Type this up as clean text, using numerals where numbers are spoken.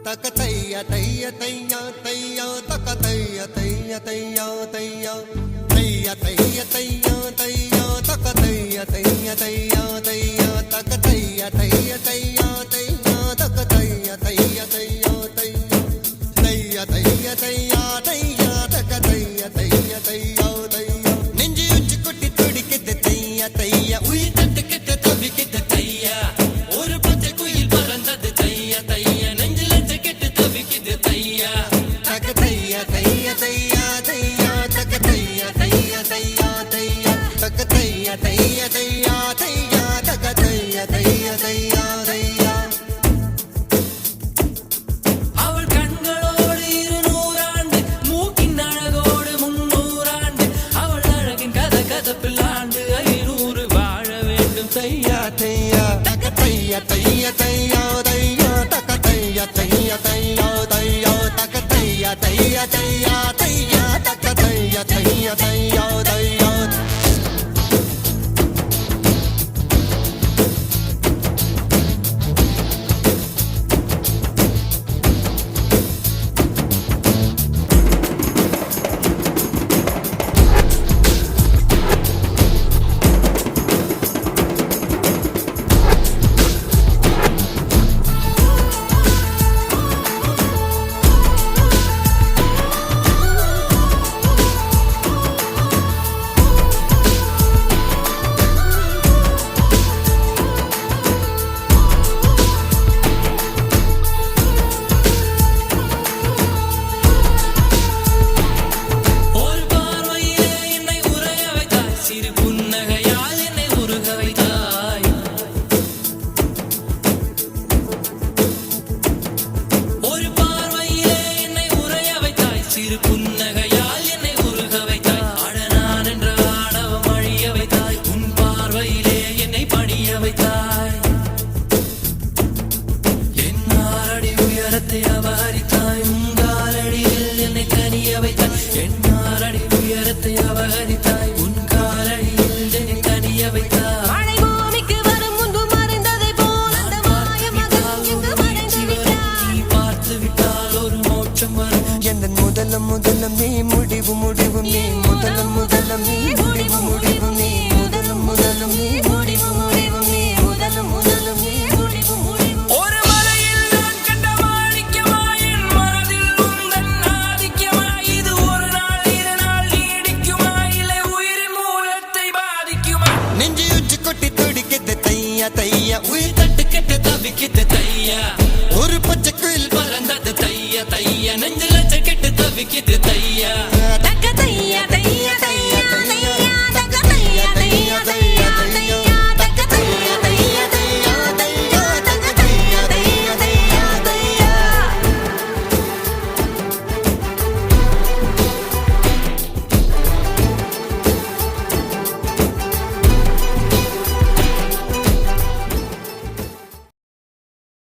தக்கத்தையா தையா தையா தையா தக்கத்தையா தையா தையா தையா தையா தையா தையா தையா தக்கத்தையா தையா தையா தையா தக்கத்தையா தையா தையா தையா தக்கத்தையா தையா தையா தையா தையா தையா தையா தையா தக்கத்தையா தையா தையா தையா நெஞ்சு உச்சி கொட்டி துடிக்குது தையா தையா உயிர் தட்டு கெட்ட தவிக்குது தையா ஒரு பச்சை குயில் பறந்தது தையா தையா நெஞ்சில கெட்டு தவிக்குது தையா தக்கத்தையா தையா தையா தையா தக்கத்தையா தையா தையா தையா தக்கத்தையா தையா தையா தையா தக்கத்தையா தையா தையா தையா அவள் கண்களோடு 200 ஆண்டு மூக்கின் அழகோடு 300 ஆண்டு அவள் அழகின் கதப்பில் ஆண்டு 500 வாழ வேண்டும் தையா தையா தக்கத்தையா தையா தையா தையா தக்கத்தையா தையா தையா தையா தக்கத்தையா தையா தையா தையா தக்கத்தையா தையா தையா தையா புன்னகையால் என்னை உருக வைத்தாய் அடனான் என்ற ஆணவம் அழிய வைத்தாய் உன் பார்வையிலே என்னை பணிய வைத்தாய் என் ஆறடி உயரத்தை அபகரித்தாய் உன் காலடியில் என்னை தனிய வைத்தாய் என் ஆறடி உயரத்தை அபகரித்தாய் உன் காலடியில் என்னை தனிய வைத்தாய் முதலம் நீ முடிவு முடிவு நீ முதலம் நீ முடிவு முடிவு நீ முதலம் நீ முடிவு முடிவு நீ முதலம் நீ முடிவு முடிவு ஒரு மலையில் நான் கண்ட மாணிக்கமா என் மனதில் உந்தன் ஆதிக்கமா இது ஒரு நாள் 2 நாள் நீடிக்குமா இல்லை உயிரின் மூலத்தை பாதிக்குமா நெஞ்சு உச்சி கொட்டி துடிக்குது தையா தையா உயிர் தட்டு கெட்டு தவிக்குது தையா ஒரு பச்சை குயில் பறந்தது தையா தையா நெஞ்சில கெட்டு தவிக்குது தையா